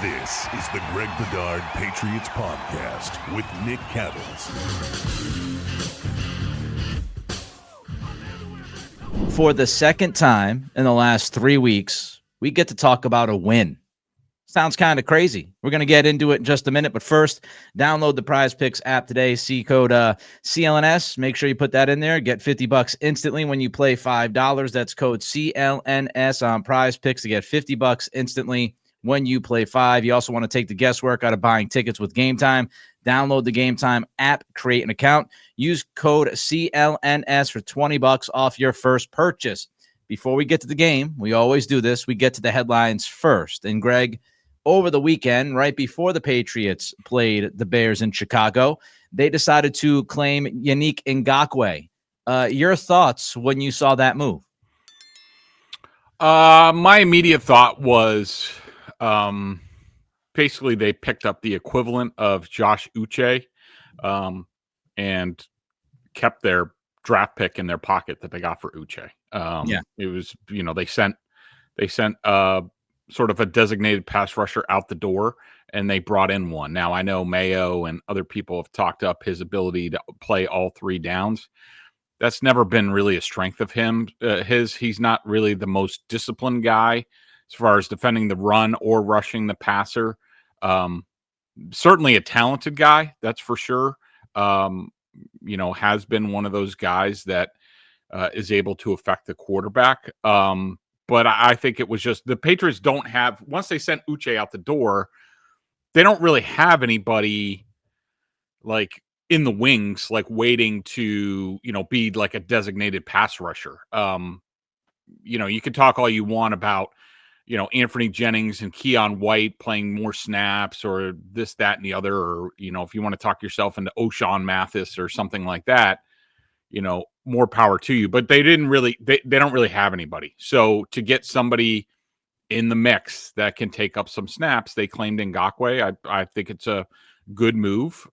This is the Greg Bedard Patriots Podcast with Nick Cattles. For the second time in the last 3 weeks, we get to talk about a win. Sounds kind of crazy. We're going to get into it in just a minute, but first, download the Prize Picks app today. See code CLNS. Make sure you put that in there. Get $50 instantly when you play $5. That's code CLNS on Prize Picks to get $50 instantly when you play $5. You also want to take the guesswork out of buying tickets with Game Time. Download the Game Time app, create an account, use code CLNS for $20 off your first purchase. Before we get to the game, we always do this. We get to the headlines first. And Greg, over the weekend, right before the Patriots played the Bears in Chicago, they decided to claim Yannick Ngakoue. Your thoughts when you saw that move? My immediate thought was basically they picked up the equivalent of Josh Uche and kept their draft pick in their pocket that they got for Uche. It was, they sent sort of a designated pass rusher out the door, and they brought in one. Now, I know Mayo and other people have talked up his ability to play all three downs. That's never been really a strength of him. He's not really the most disciplined guy as far as defending the run or rushing the passer. Certainly a talented guy, that's for sure. Has been one of those guys that is able to affect the quarterback. But I think it was just the Patriots don't have, once they sent Uche out the door, they don't really have anybody like in the wings, like waiting to, be like a designated pass rusher. You can talk all you want about, Anthony Jennings and Keon White playing more snaps or this, that, and the other, or, if you want to talk yourself into O'Shawn Mathis or something like that, more power to you. But they don't really have anybody. So to get somebody in the mix that can take up some snaps, they claimed Ngakoue. I think it's a good move.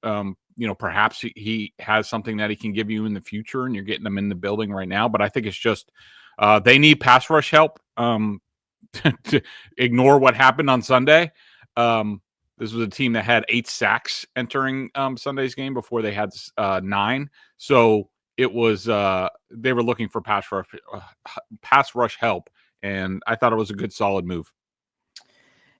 Perhaps he has something that he can give you in the future, and you're getting them in the building right now. But I think it's just they need pass rush help. To ignore what happened on Sunday. This was a team that had 8 sacks entering Sunday's game before they had 9. So it was they were looking for pass rush help, and I thought it was a good, solid move.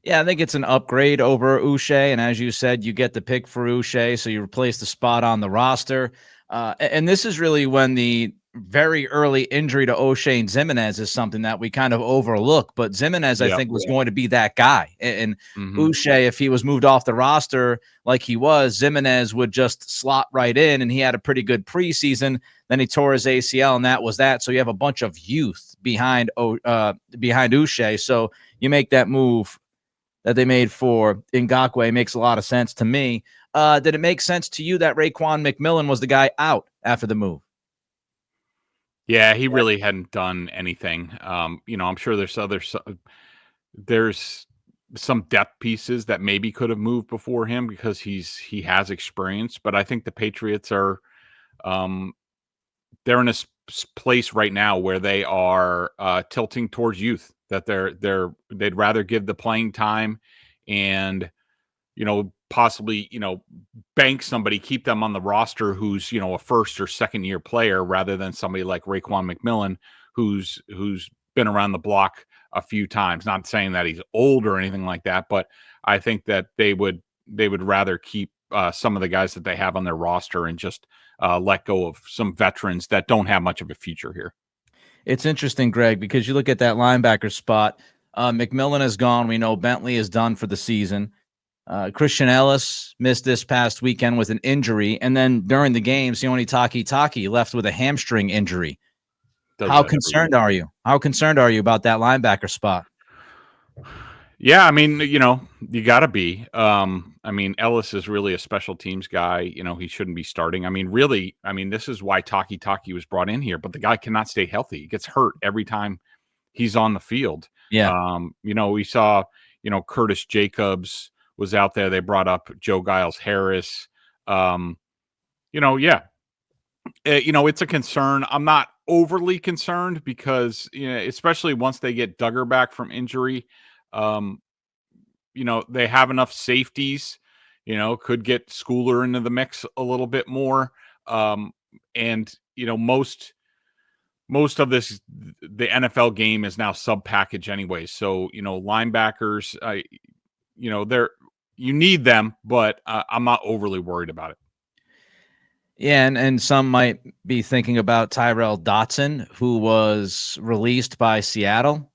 Yeah, I think it's an upgrade over Uche, and as you said, you get the pick for Uche, so you replace the spot on the roster. And this is really when the very early injury to O'Shane Ximines is something that we kind of overlook. But Ximines, I think, was going to be that guy. And Uche, if he was moved off the roster like he was, Ximines would just slot right in, and he had a pretty good preseason. Then he tore his ACL, and that was that. So you have a bunch of youth behind Uche. So you make that move that they made for Ngakoue. Makes a lot of sense to me. Did it make sense to you that Raekwon McMillan was the guy out after the move? Yeah, he really hadn't done anything. I'm sure there's some depth pieces that maybe could have moved before him because he has experience. But I think the Patriots are they're in a place right now where they are tilting towards youth. That they'd rather give the playing time and possibly, bank somebody, keep them on the roster who's, a first or second year player rather than somebody like Raekwon McMillan, who's been around the block a few times. Not saying that he's old or anything like that, but I think that they would rather keep some of the guys that they have on their roster and just let go of some veterans that don't have much of a future here. It's interesting, Greg, because you look at that linebacker spot. McMillan is gone. We know Bentley is done for the season. Christian Ellis missed this past weekend with an injury, and then during the game, Sione Taki left with a hamstring injury. How concerned are you? How concerned are you about that linebacker spot? Yeah, you got to be. Ellis is really a special teams guy. He shouldn't be starting. This is why Taki was brought in here, but the guy cannot stay healthy. He gets hurt every time he's on the field. Yeah. We saw, Curtis Jacobs was out there. They brought up Joe Giles-Harris. It's a concern. I'm not overly concerned because, especially once they get Duggar back from injury, they have enough safeties, could get Schooler into the mix a little bit more. And, most of the NFL game is now sub package anyway. So, linebackers, you need them, but I'm not overly worried about it. Yeah, and some might be thinking about Tyrell Dotson, who was released by Seattle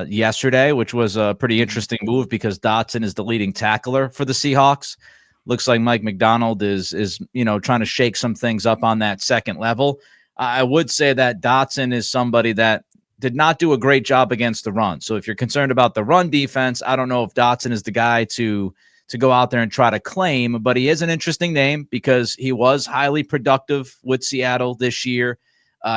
yesterday, which was a pretty interesting move because Dotson is the leading tackler for the Seahawks. Looks like Mike McDonald is trying to shake some things up on that second level. I would say that Dotson is somebody that did not do a great job against the run. So if you're concerned about the run defense, I don't know if Dotson is the guy to go out there and try to claim, but he is an interesting name because he was highly productive with Seattle this year.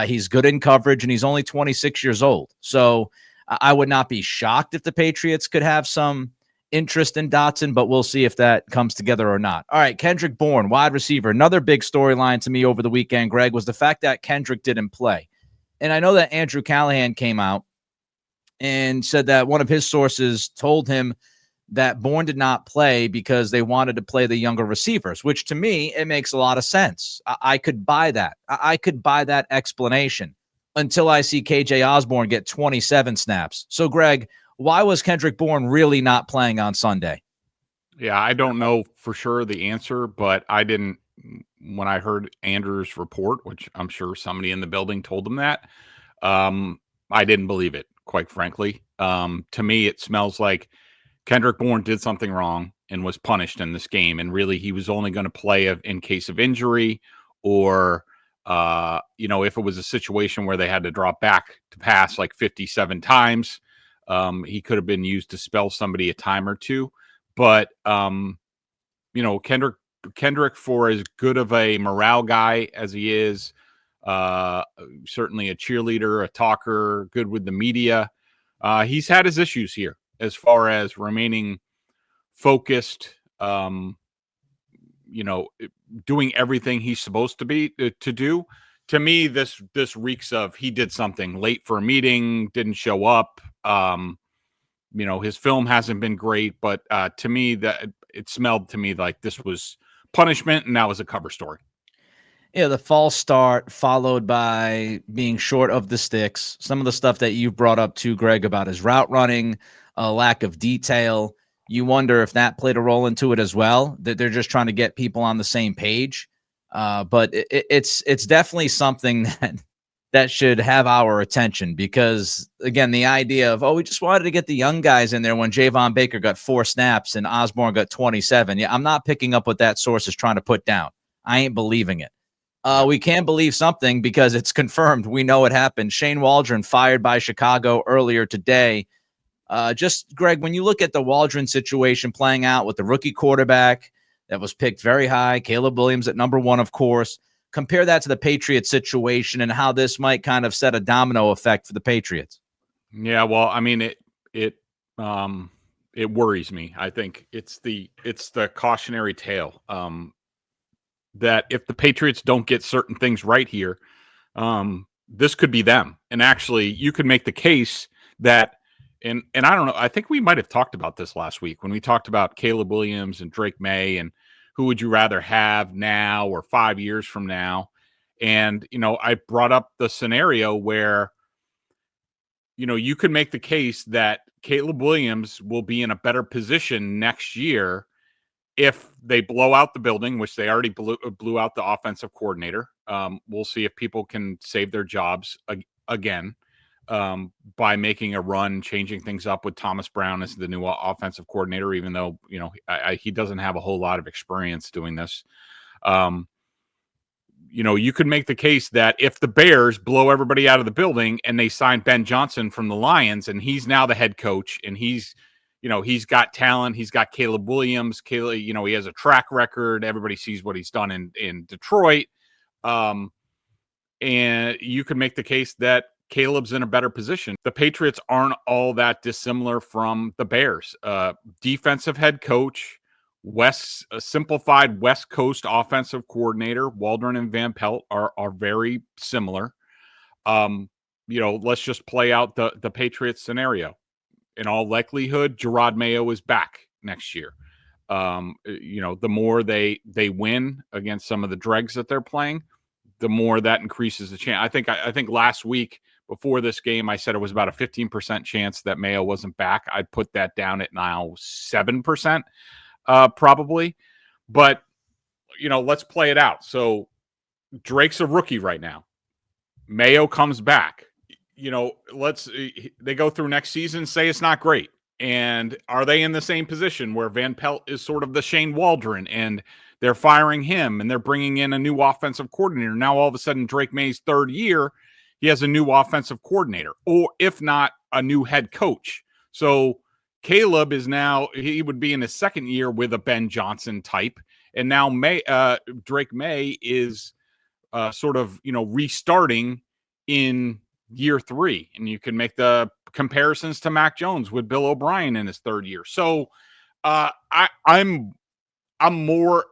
He's good in coverage, and he's only 26 years old. So I would not be shocked if the Patriots could have some interest in Dotson, but we'll see if that comes together or not. All right, Kendrick Bourne, wide receiver. Another big storyline to me over the weekend, Greg, was the fact that Kendrick didn't play. And I know that Andrew Callahan came out and said that one of his sources told him that Bourne did not play because they wanted to play the younger receivers, which to me, it makes a lot of sense. I could buy that. I could buy that explanation until I see KJ Osborne get 27 snaps. So, Greg, why was Kendrick Bourne really not playing on Sunday? Yeah, I don't know for sure the answer, but when I heard Andrew's report, which I'm sure somebody in the building told him that, I didn't believe it, quite frankly. To me, it smells like Kendrick Bourne did something wrong and was punished in this game. And really, he was only going to play in case of injury or, if it was a situation where they had to drop back to pass like 57 times, he could have been used to spell somebody a time or two. But, Kendrick, for as good of a morale guy as he is, certainly a cheerleader, a talker, good with the media, he's had his issues here as far as remaining focused, doing everything he's supposed to do. To me, this reeks of he did something late for a meeting, didn't show up. His film hasn't been great, but to me, that it smelled to me like this was punishment, and that was a cover story. Yeah, the false start followed by being short of the sticks. Some of the stuff that you brought up too, Greg, about his route running, a lack of detail. You wonder if that played a role into it as well, that they're just trying to get people on the same page. But it's definitely something that should have our attention because, again, the idea of, we just wanted to get the young guys in there when Javon Baker got 4 snaps and Osborne got 27. Yeah, I'm not picking up what that source is trying to put down. I ain't believing it. We can believe something because it's confirmed. We know it happened. Shane Waldron fired by Chicago earlier today. Just, Greg, when you look at the Waldron situation playing out with the rookie quarterback that was picked very high, Caleb Williams at number 1, of course, compare that to the Patriots situation and how this might kind of set a domino effect for the Patriots. Yeah, well, I mean, it worries me. I think it's the cautionary tale. That if the Patriots don't get certain things right here, this could be them. And actually, you could make the case that, and I don't know, I think we might have talked about this last week when we talked about Caleb Williams and Drake Maye and who would you rather have now or 5 years from now. And, I brought up the scenario where, you could make the case that Caleb Williams will be in a better position next year if they blow out the building, which they already blew out the offensive coordinator. We'll see if people can save their jobs again by making a run, changing things up with Thomas Brown as the new offensive coordinator, even though, he doesn't have a whole lot of experience doing this. You could make the case that if the Bears blow everybody out of the building and they sign Ben Johnson from the Lions and he's now the head coach and he's got talent. He's got Caleb Williams. He has a track record. Everybody sees what he's done in Detroit. And you can make the case that Caleb's in a better position. The Patriots aren't all that dissimilar from the Bears. Defensive head coach, a simplified West Coast offensive coordinator, Waldron and Van Pelt are very similar. Let's just play out the Patriots scenario. In all likelihood, Drake Maye is back next year. The more they win against some of the dregs that they're playing, the more that increases the chance. I think last week before this game, I said it was about a 15% chance that Mayo wasn't back. I put that down at now 7%, probably. But, let's play it out. So Drake's a rookie right now. Mayo comes back. They go through next season, say it's not great. And are they in the same position where Van Pelt is sort of the Shane Waldron and they're firing him and they're bringing in a new offensive coordinator? Now, all of a sudden, Drake Maye's third year, he has a new offensive coordinator, or if not, a new head coach. So Caleb he would be in his second year with a Ben Johnson type. And now Drake Maye is sort of, restarting in year 3. And you can make the comparisons to Mac Jones with Bill O'Brien in his third year. So I'm more,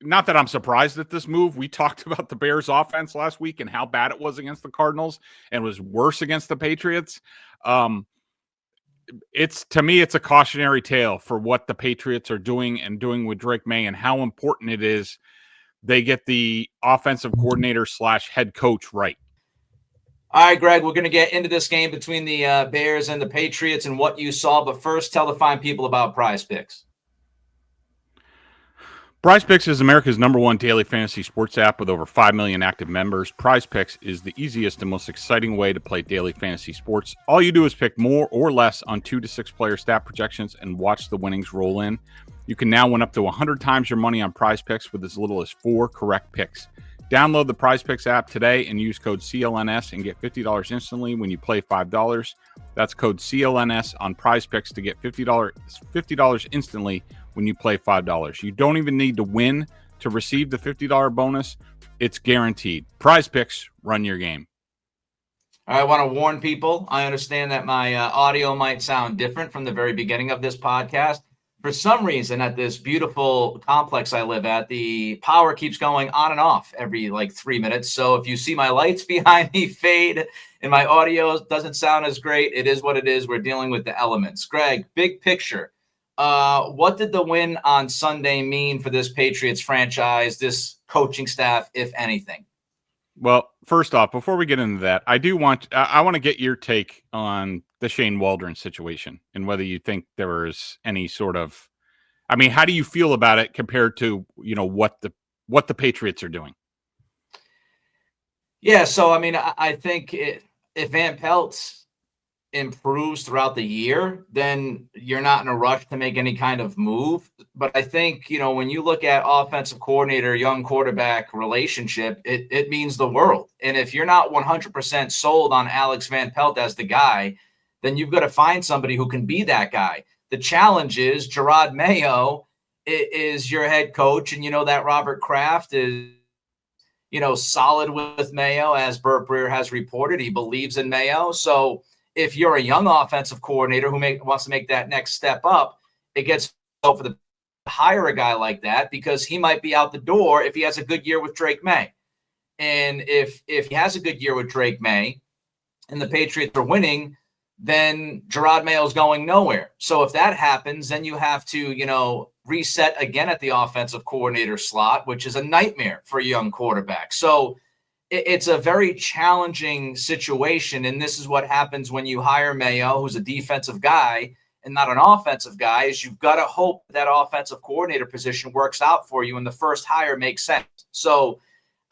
not that I'm surprised at this move. We talked about the Bears offense last week and how bad it was against the Cardinals and was worse against the Patriots. To me, it's a cautionary tale for what the Patriots are doing with Drake Maye and how important it is they get the offensive coordinator / head coach right. All right, Greg, we're going to get into this game between the Bears and the Patriots and what you saw. But first, tell the fine people about Prize Picks. Prize Picks is America's #1 daily fantasy sports app with over 5 million active members. Prize Picks is the easiest and most exciting way to play daily fantasy sports. All you do is pick more or less on 2 to 6 player stat projections and watch the winnings roll in. You can now win up to 100 times your money on Prize Picks with as little as 4 correct picks. Download the Prize Picks app today and use code CLNS and get $50 instantly when you play $5. That's code CLNS on Prize Picks to get $50 instantly when you play $5. You don't even need to win to receive the $50 bonus. It's guaranteed. Prize Picks, run your game. I want to warn people. I understand that my audio might sound different from the very beginning of this podcast. For some reason, at this beautiful complex I live at, the power keeps going on and off every 3 minutes. So if you see my lights behind me fade and my audio doesn't sound as great, it is what it is. We're dealing with the elements. Greg, big picture. What did the win on Sunday mean for this Patriots franchise, this coaching staff, if anything? Well, first off, before we get into that, I want to get your take on the Shane Waldron situation and whether you think there is any sort of, how do you feel about it compared to, what the Patriots are doing? Yeah. So, I think if Van Pelt improves throughout the year, then you're not in a rush to make any kind of move. But I think, when you look at offensive coordinator, young quarterback relationship, it means the world. And if you're not 100% sold on Alex Van Pelt as the guy, then you've got to find somebody who can be that guy. The challenge is Drake Maye is your head coach. And that Robert Kraft is, solid with Mayo, as Burt Breer has reported. He believes in Mayo. So if you're a young offensive coordinator who wants to make that next step up, it gets for the hire a guy like that because he might be out the door if he has a good year with Drake Maye. And if he has a good year with Drake Maye and the Patriots are winning, then Drake Maye is going nowhere. So if that happens, then you have to, reset again at the offensive coordinator slot, which is a nightmare for a young quarterback. So it's a very challenging situation. And this is what happens when you hire Mayo, who's a defensive guy and not an offensive guy, is you've got to hope that offensive coordinator position works out for you and the first hire makes sense. So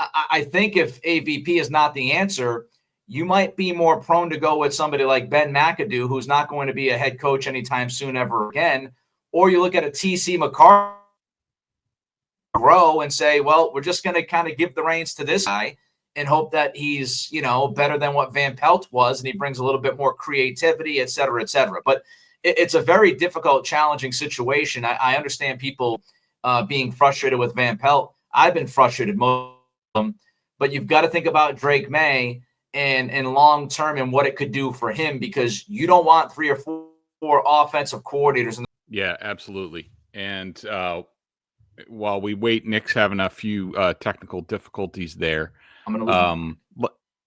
I think if AVP is not the answer, you might be more prone to go with somebody like Ben McAdoo, who's not going to be a head coach anytime soon ever again. Or you look at a TC McCarthy grow and say, well, we're just going to kind of give the reins to this guy and hope that he's, better than what Van Pelt was and he brings a little bit more creativity, et cetera, et cetera. But it's a very difficult, challenging situation. I understand people being frustrated with Van Pelt. I've been frustrated most of them, but you've got to think about Drake Maye and long term and what it could do for him, because you don't want 3 or 4 offensive coordinators. Yeah, absolutely. And while we wait, Nick's having a few technical difficulties there. I'm going to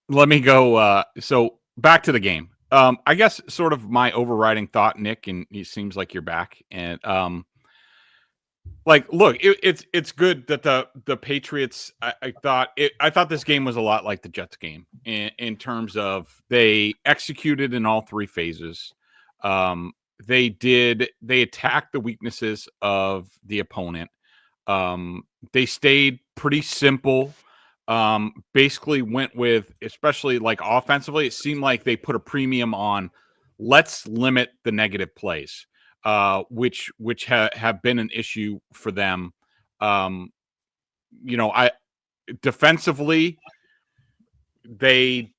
let me go. So back to the game. I guess sort of my overriding thought, Nick, and it seems like you're back. And look, it's good that the Patriots. I thought this game was a lot like the Jets game in terms of they executed in all three phases. They attacked the weaknesses of the opponent. They stayed pretty simple. Basically went with, especially like offensively, it seemed like they put a premium on let's limit the negative plays, which have been an issue for them. I defensively they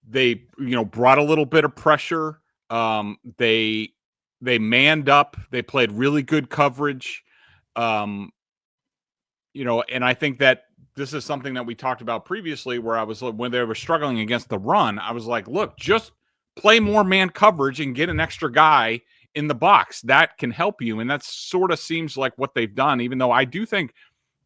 brought a little bit of pressure. They manned up. They played really good coverage. And I think that this is something that we talked about previously where I was, when they were struggling against the run, I was like, look, just play more man coverage and get an extra guy in the box. That can help you. And that sort of seems like what they've done, even though I do think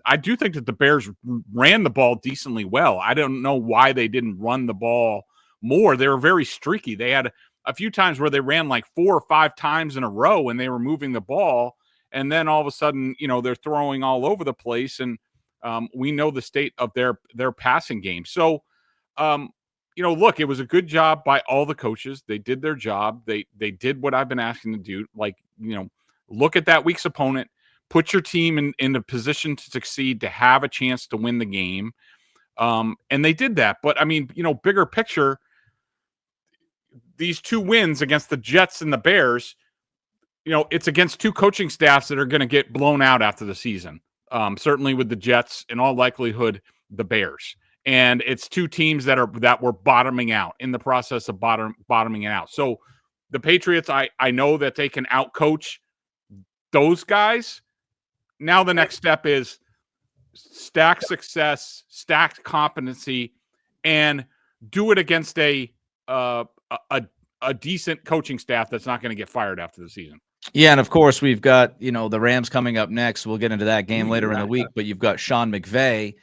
that the Bears ran the ball decently well. I don't know why they didn't run the ball more. They were very streaky. They had a few times where they ran like 4 or 5 times in a row and they were moving the ball. And then all of a sudden, they're throwing all over the place. And we know the state of their passing game. So, look, it was a good job by all the coaches. They did their job. They did what I've been asking to do. Look at that week's opponent, put your team in a position to succeed, to have a chance to win the game. And they did that. But I mean, bigger picture, these 2 wins against the Jets and the Bears, it's against 2 coaching staffs that are going to get blown out after the season. Certainly with the Jets, in all likelihood, the Bears. And it's 2 teams that were bottoming out, in the process of bottoming out. So the Patriots, I know that they can outcoach those guys. Now the next step is stacked success, stacked competency, and do it against a decent coaching staff that's not going to get fired after the season. Yeah, and of course we've got, the Rams coming up next. We'll get into that game later in the week, but you've got Sean McVay,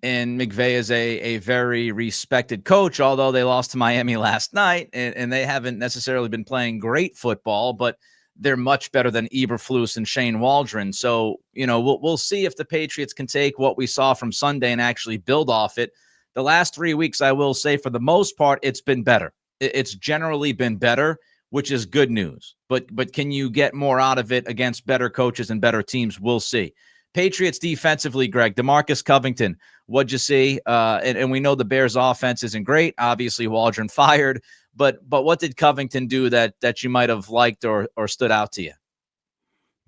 and McVay is a very respected coach, although they lost to Miami last night, and they haven't necessarily been playing great football, but they're much better than Eberflus and Shane Waldron. So, we'll see if the Patriots can take what we saw from Sunday and actually build off it. The last 3 weeks, I will say, for the most part, it's been better. It's generally been better, which is good news. But can you get more out of it against better coaches and better teams? We'll see. Patriots defensively, Greg, DeMarcus Covington, what'd you see? And we know the Bears offense isn't great. Obviously, Waldron fired. But what did Covington do that you might have liked or stood out to you?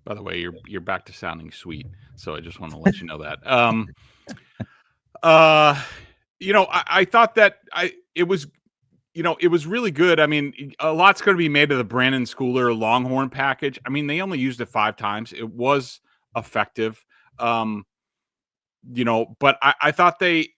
By the way, you're back to sounding sweet, so I just want to let you know that. I thought that it was really good. I mean, a lot's going to be made of the Brandon Schooler Longhorn package. I mean, they only used it 5 times. It was effective. But I thought they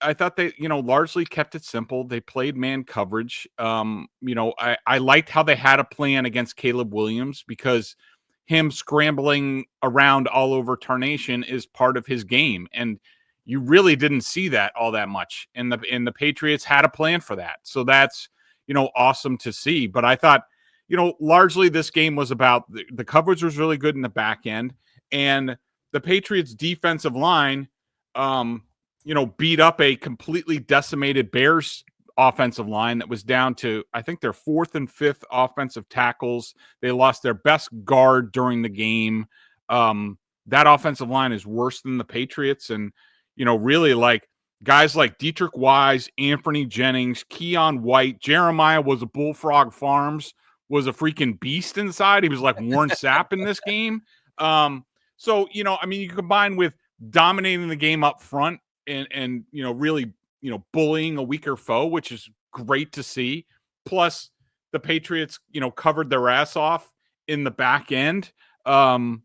largely kept it simple. They played man coverage. I liked how they had a plan against Caleb Williams, because him scrambling around all over tarnation is part of his game. And you really didn't see that all that much. And the Patriots had a plan for that. So that's, awesome to see. But I thought, largely this game was about the coverage was really good in the back end, and the Patriots defensive line, beat up a completely decimated Bears offensive line that was down to, I think, their 4th and 5th offensive tackles. They lost their best guard during the game. That offensive line is worse than the Patriots. And, really, like, guys like Dietrich Wise, Anthony Jennings, Keon White, Jeremiah was a Bullfrog Farms, was a freaking beast inside. He was like Warren Sapp in this game. So, you combine with dominating the game up front and really, bullying a weaker foe, which is great to see. Plus the Patriots, covered their ass off in the back end. I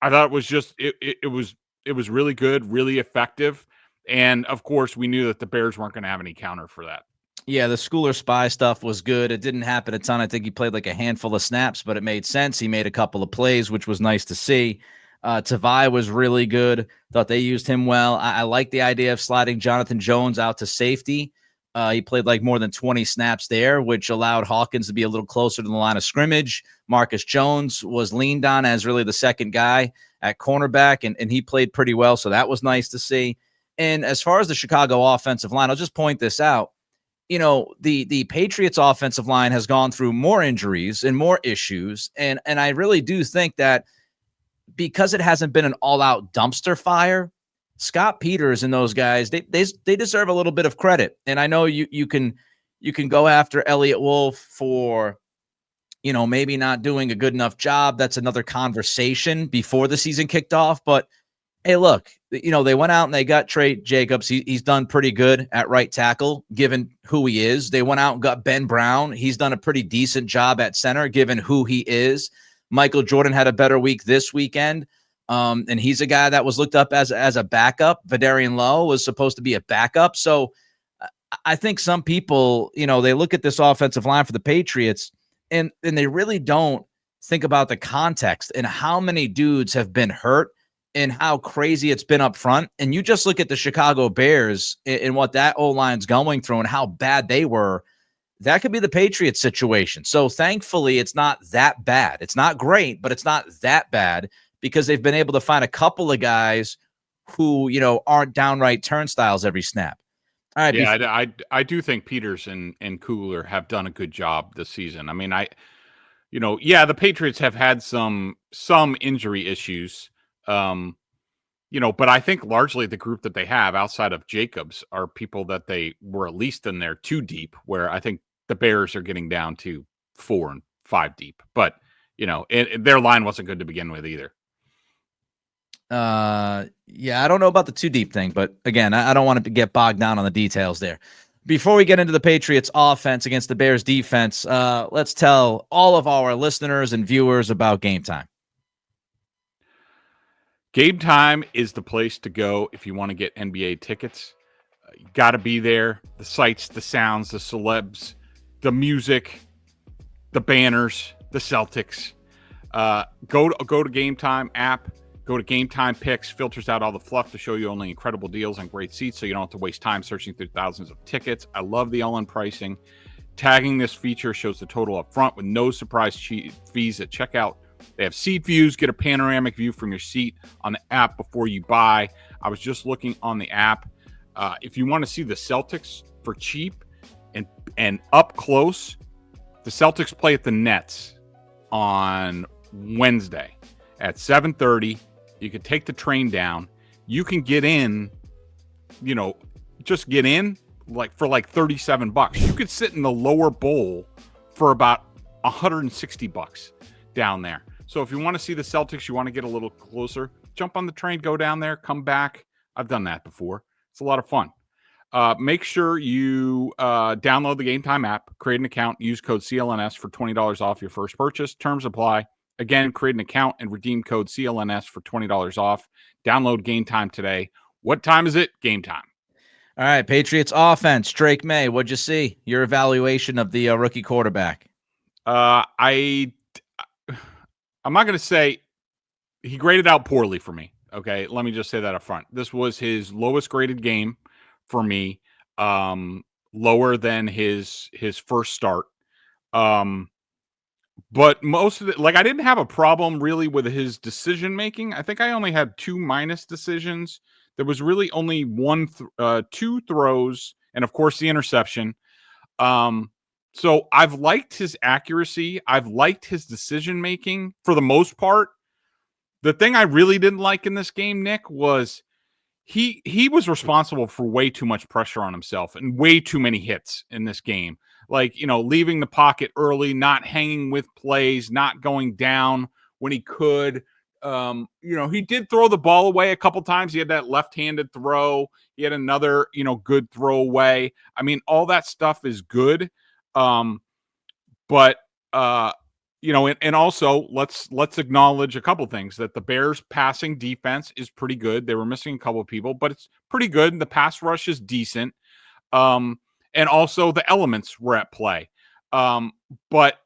thought it was just, it was really good, really effective. And of course we knew that the Bears weren't going to have any counter for that. Yeah, the Schooler spy stuff was good. It didn't happen a ton. I think he played like a handful of snaps, but it made sense. He made a couple of plays, which was nice to see. Tavai was really good. Thought they used him well. I like the idea of sliding Jonathan Jones out to safety. He played like more than 20 snaps there, which allowed Hawkins to be a little closer to the line of scrimmage. Marcus Jones was leaned on as really the second guy at cornerback, and he played pretty well, so that was nice to see. And as far as the Chicago offensive line, I'll just point this out. The Patriots offensive line has gone through more injuries and more issues, and I really do think that because it hasn't been an all-out dumpster fire, Scott Peters and those guys, they deserve a little bit of credit. And I know you can go after Elliott Wolf for maybe not doing a good enough job. That's another conversation before the season kicked off. But hey, look, they went out and they got Trey Jacobs. He's done pretty good at right tackle, given who he is. They went out and got Ben Brown. He's done a pretty decent job at center, given who he is. Michael Jordan had a better week this weekend. And he's a guy that was looked up as a backup. Vidarian Lowe was supposed to be a backup. So I think some people, they look at this offensive line for the Patriots and they really don't think about the context and how many dudes have been hurt and how crazy it's been up front. And you just look at the Chicago Bears and what that O-line's going through and how bad they were. That could be the Patriots situation. So thankfully, it's not that bad. It's not great, but it's not that bad, because they've been able to find a couple of guys who, aren't downright turnstiles every snap. All right. Yeah, I do think Peters and Kugler have done a good job this season. I mean, the Patriots have had some injury issues, but I think largely the group that they have outside of Jacobs are people that they were at least in there 2 deep, where I think the Bears are getting down to 4 and 5 deep. But, their line wasn't good to begin with either. Yeah, I don't know about the 2 deep thing, but again, I don't want to get bogged down on the details there. Before we get into the Patriots offense against the Bears defense, let's tell all of our listeners and viewers about Game Time. Game Time is the place to go if you want to get NBA tickets. You got to be there. The sights, the sounds, the celebs, the music, the banners, the Celtics. Go to Game Time app. Go to Game Time Picks, filters out all the fluff to show you only incredible deals on great seats, so you don't have to waste time searching through thousands of tickets. I love the all-in pricing. Tagging this feature shows the total up front with no surprise fees at checkout. They have seat views. Get a panoramic view from your seat on the app before you buy. I was just looking on the app. If you want to see the Celtics for cheap and up close, the Celtics play at the Nets on Wednesday at 7:30. You can take the train down. You can get in, just get in for $37. You could sit in the lower bowl for about $160 down there. So if you want to see the Celtics, you want to get a little closer, jump on the train, go down there, come back. I've done that before. It's a lot of fun. Make sure you download the Game Time app, create an account, use code CLNS for $20 off your first purchase. Terms apply. Again, create an account and redeem code CLNS for $20 off. Download Game Time today. What time is it? Game time. All right, Patriots offense. Drake Maye, what'd you see? Your evaluation of the rookie quarterback. I'm not going to say he graded out poorly for me. Okay, let me just say that up front. This was his lowest graded game for me, lower than his first start. But most of it, I didn't have a problem really with his decision making. I think I only had 2 minus decisions. There was really only 2 throws, and of course the interception. So I've liked his accuracy. I've liked his decision making for the most part. The thing I really didn't like in this game, Nick, was he was responsible for way too much pressure on himself and way too many hits in this game. Leaving the pocket early, not hanging with plays, not going down when he could. He did throw the ball away a couple times. He had that left-handed throw. He had another, good throw away. I mean, all that stuff is good. And also let's acknowledge a couple things, that the Bears passing defense is pretty good. They were missing a couple of people, but it's pretty good. The pass rush is decent. And also the elements were at play. But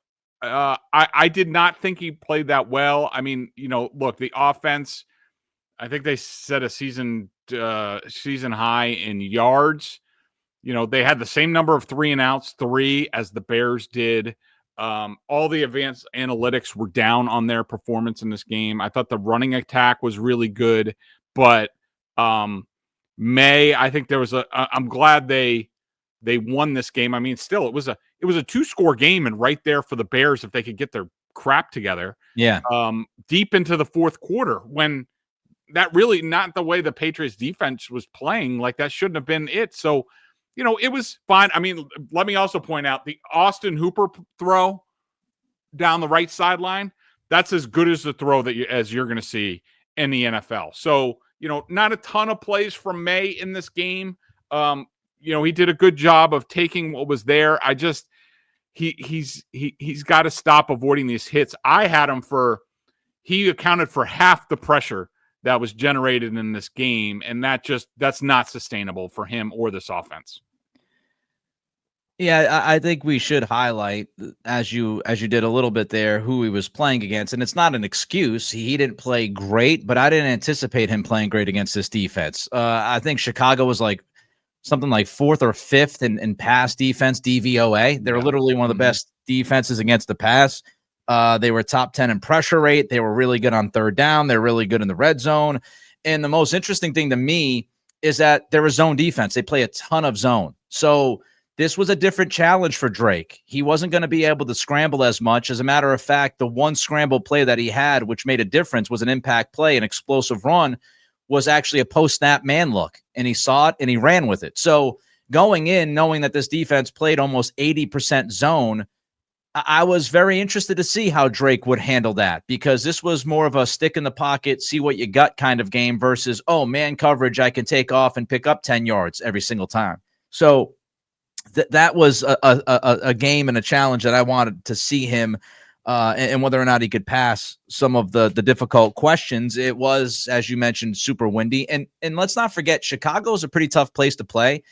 I did not think he played that well. I mean, look, the offense, I think they set a season high in yards. they had the same number of 3 and outs, 3 as the Bears did. All the advanced analytics were down on their performance in this game. I thought the running attack was really good, but May, I think there was I'm glad they won this game. I mean, still it was a 2-score game and right there for the Bears if they could get their crap together. Yeah. Deep into the fourth quarter when that really not the way the Patriots defense was playing, like that shouldn't have been it. So, it was fine. I mean, let me also point out the Austin Hooper throw down the right sideline. That's as good as the throw as you're going to see in the NFL. So, not a ton of plays from May in this game. He did a good job of taking what was there. I just, he's got to stop avoiding these hits. I had him he accounted for half the pressure that was generated in this game. And that's not sustainable for him or this offense. Yeah, I think we should highlight, as you did a little bit there, who he was playing against. And it's not an excuse. He didn't play great, but I didn't anticipate him playing great against this defense. I think Chicago was something like 4th or 5th in pass defense, DVOA. They're literally one of the best defenses against the pass. They were top 10 in pressure rate. They were really good on 3rd down. They're really good in the red zone. And the most interesting thing to me is that they're a zone defense. They play a ton of zone. So this was a different challenge for Drake. He wasn't going to be able to scramble as much. As a matter of fact, the one scramble play that he had, which made a difference, was an impact play, an explosive run, was actually a post-snap man look. And he saw it and he ran with it. So going in, knowing that this defense played almost 80% zone, I was very interested to see how Drake would handle that, because this was more of a stick in the pocket, see what you got kind of game versus, man coverage, I can take off and pick up 10 yards every single time. So that was a game and a challenge that I wanted to see him and whether or not he could pass some of the difficult questions. It was, as you mentioned, super windy. And let's not forget, Chicago is a pretty tough place to play.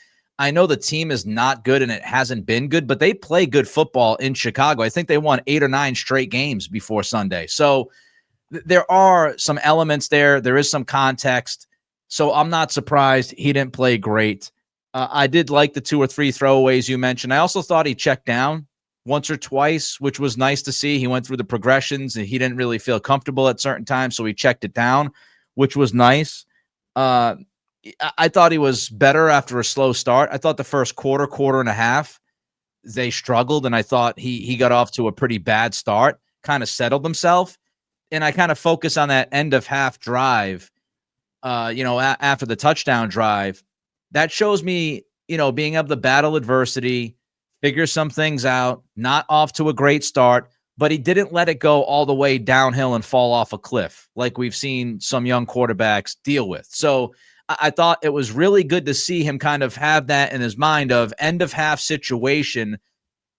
I know the team is not good and it hasn't been good, but they play good football in Chicago. I think they won 8 or 9 straight games before Sunday. So there are some elements there. There is some context. So I'm not surprised he didn't play great. I did like the 2 or 3 throwaways you mentioned. I also thought he checked down once or twice, which was nice to see. He went through the progressions and he didn't really feel comfortable at certain times, so he checked it down, which was nice. I thought he was better after a slow start. I thought the first quarter and a half, they struggled, and I thought he got off to a pretty bad start, kind of settled himself. And I kind of focus on that end of half drive, after the touchdown drive. That shows me, being able to battle adversity, figure some things out, not off to a great start, but he didn't let it go all the way downhill and fall off a cliff like we've seen some young quarterbacks deal with. So I thought it was really good to see him kind of have that in his mind of end of half situation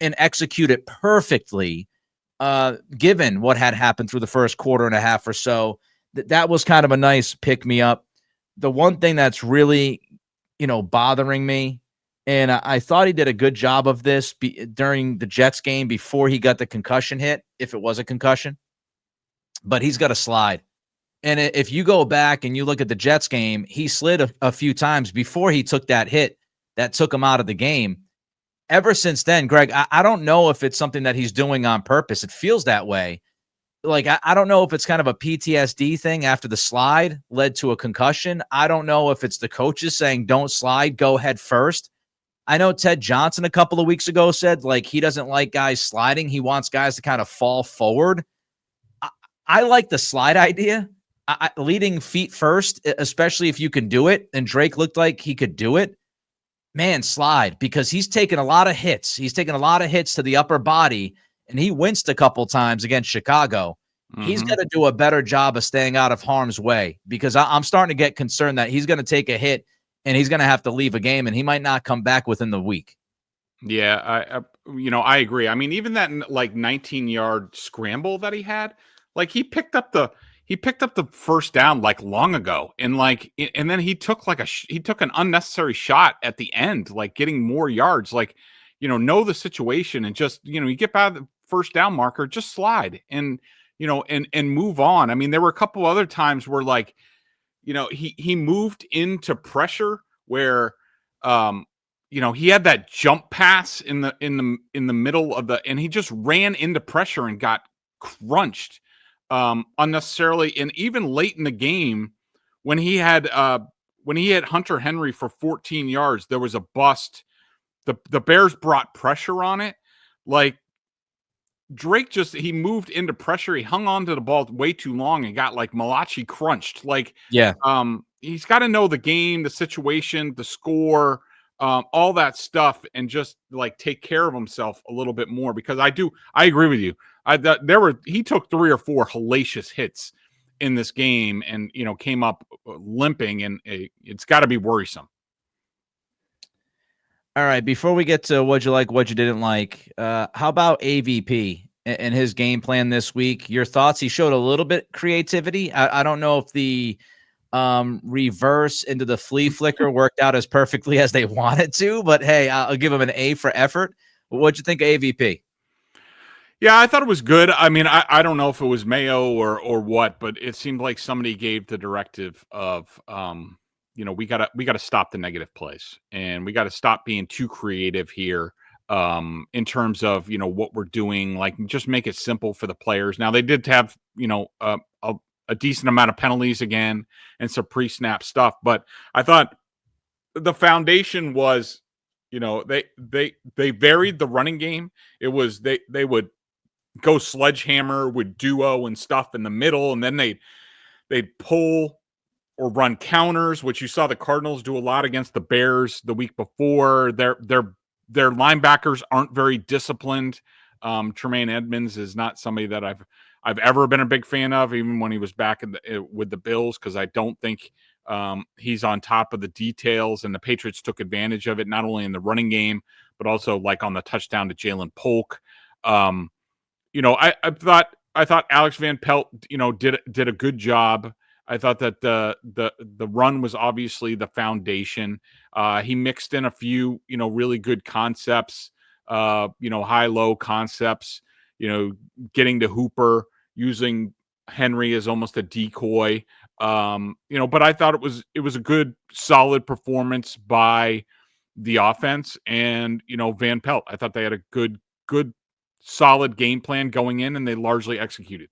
and execute it perfectly, given what had happened through the first quarter and a half or so. That was kind of a nice pick me up. The one thing that's really bothering me, and I thought he did a good job of this during the Jets game before he got the concussion hit, if it was a concussion, but he's got a slide. And if you go back and you look at the Jets game, he slid a few times before he took that hit that took him out of the game. Ever since then, Greg, I don't know if it's something that he's doing on purpose. It feels that way. Like, I don't know if it's kind of a PTSD thing after the slide led to a concussion. I don't know if it's the coaches saying, don't slide, go head first. I know Ted Johnson a couple of weeks ago said, he doesn't like guys sliding. He wants guys to kind of fall forward. I like the slide idea. Leading feet first, especially if you can do it. And Drake looked like he could do it. Man, slide, because he's taken a lot of hits. He's taken a lot of hits to the upper body. And he winced a couple times against Chicago. Mm-hmm. He's got to do a better job of staying out of harm's way, because I'm starting to get concerned that he's going to take a hit and he's going to have to leave a game and he might not come back within the week. Yeah, I agree. I mean, even that 19-yard scramble that he had, he picked up the first down long ago, and then he took an unnecessary shot at the end, getting more yards, know the situation and just, you get by the first down marker, just slide and move on. I mean, there were a couple other times where he moved into pressure where, he had that jump pass in the middle of and he just ran into pressure and got crunched unnecessarily. And even late in the game, when he had Hunter Henry for 14 yards, there was a bust. The Bears brought pressure on it. Like Drake he moved into pressure. He hung on to the ball way too long and got like Malachi crunched. Like, he's got to know the game, the situation, the score, all that stuff, and just like take care of himself a little bit more, because I agree with you. He took 3 or 4 hellacious hits in this game and, came up limping, and it's got to be worrisome. All right, before we get to what you like, what you didn't like, how about AVP and his game plan this week? Your thoughts? He showed a little bit creativity. I don't know if the reverse into the flea flicker worked out as perfectly as they wanted to, but hey, I'll give him an A for effort. What'd you think of AVP? Yeah, I thought it was good. I mean, I don't know if it was Mayo or what, but it seemed like somebody gave the directive of we gotta stop the negative plays, and we gotta stop being too creative here in terms of what we're doing. Like, just make it simple for the players. Now, they did have a decent amount of penalties again and some pre-snap stuff, but I thought the foundation was they varied the running game. It was they would go sledgehammer with duo and stuff in the middle, and then they'd pull or run counters, which you saw the Cardinals do a lot against the Bears the week before. Their linebackers aren't very disciplined. Tremaine Edmonds is not somebody that I've ever been a big fan of, even when he was back with the Bills, because I don't think he's on top of the details, and the Patriots took advantage of it, not only in the running game, but also like on the touchdown to Jalen Polk. I thought Alex Van Pelt, did a good job. I thought that the run was obviously the foundation. He mixed in a few, really good concepts, high-low concepts, getting to Hooper, using Henry as almost a decoy. But I thought it was a good, solid performance by the offense, and, Van Pelt. I thought they had a good, solid game plan going in, and they largely executed.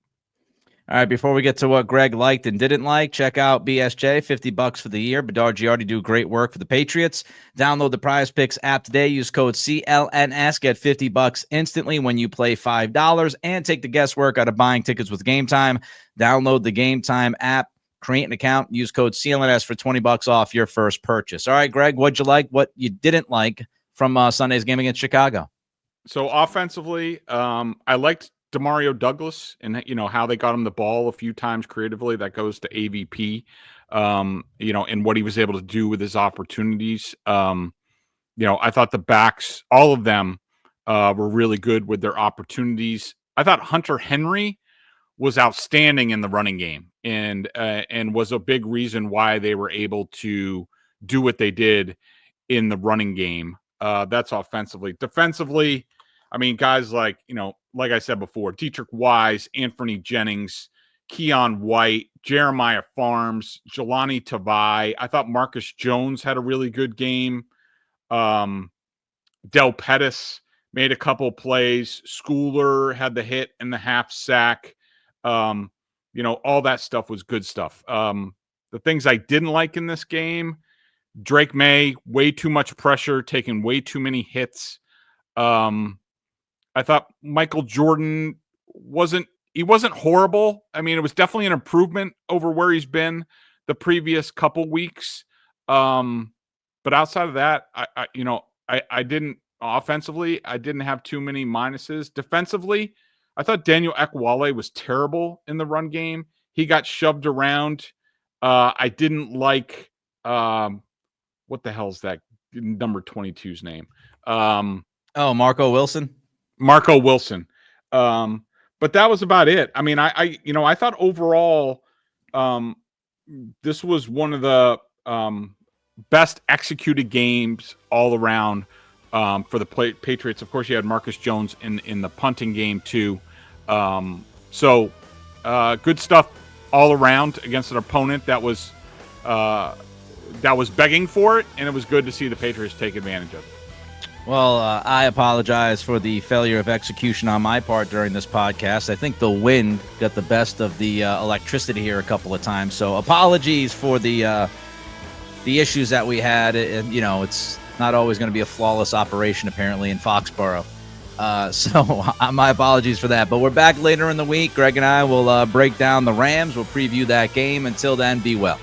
All right, before we get to what Greg liked and didn't like, check out BSJ, $50 for the year. Bedard Giardi do great work for the Patriots. Download the Prize Picks app today. Use code CLNS. Get $50 instantly when you play $5, and take the guesswork out of buying tickets with Game Time. Download the Game Time app, create an account, use code CLNS for $20 off your first purchase. All right, Greg, what'd you like, what you didn't like from Sunday's game against Chicago? So offensively, I liked Demario Douglas and how they got him the ball a few times creatively. That goes to AVP, and what he was able to do with his opportunities. I thought the backs, all of them, were really good with their opportunities. I thought Hunter Henry was outstanding in the running game, and was a big reason why they were able to do what they did in the running game. That's offensively. Defensively, I mean, guys like I said before, Dietrich Wise, Anthony Jennings, Keon White, Jeremiah Farms, Jelani Tavai. I thought Marcus Jones had a really good game. Del Pettis made a couple plays. Schooler had the hit and the half sack. All that stuff was good stuff. The things I didn't like in this game, Drake Maye, way too much pressure, taking way too many hits. I thought Michael Jordan wasn't horrible. I mean, it was definitely an improvement over where he's been the previous couple weeks. But outside of that, I didn't offensively, I didn't have too many minuses. Defensively, I thought Daniel Ekwale was terrible in the run game. He got shoved around. I didn't like what the hell's that number 22's name? Marco Wilson. Marco Wilson. But that was about it. I mean, I thought overall, this was one of the best executed games all around for the Patriots. Of course, you had Marcus Jones in the punting game too. So good stuff all around against an opponent that was begging for it, and it was good to see the Patriots take advantage of it. Well, I apologize for the failure of execution on my part during this podcast. I think the wind got the best of the electricity here a couple of times. So apologies for the issues that we had. And, it's not always going to be a flawless operation, apparently, in Foxborough. So my apologies for that. But we're back later in the week. Greg and I will break down the Rams. We'll preview that game. Until then, be well.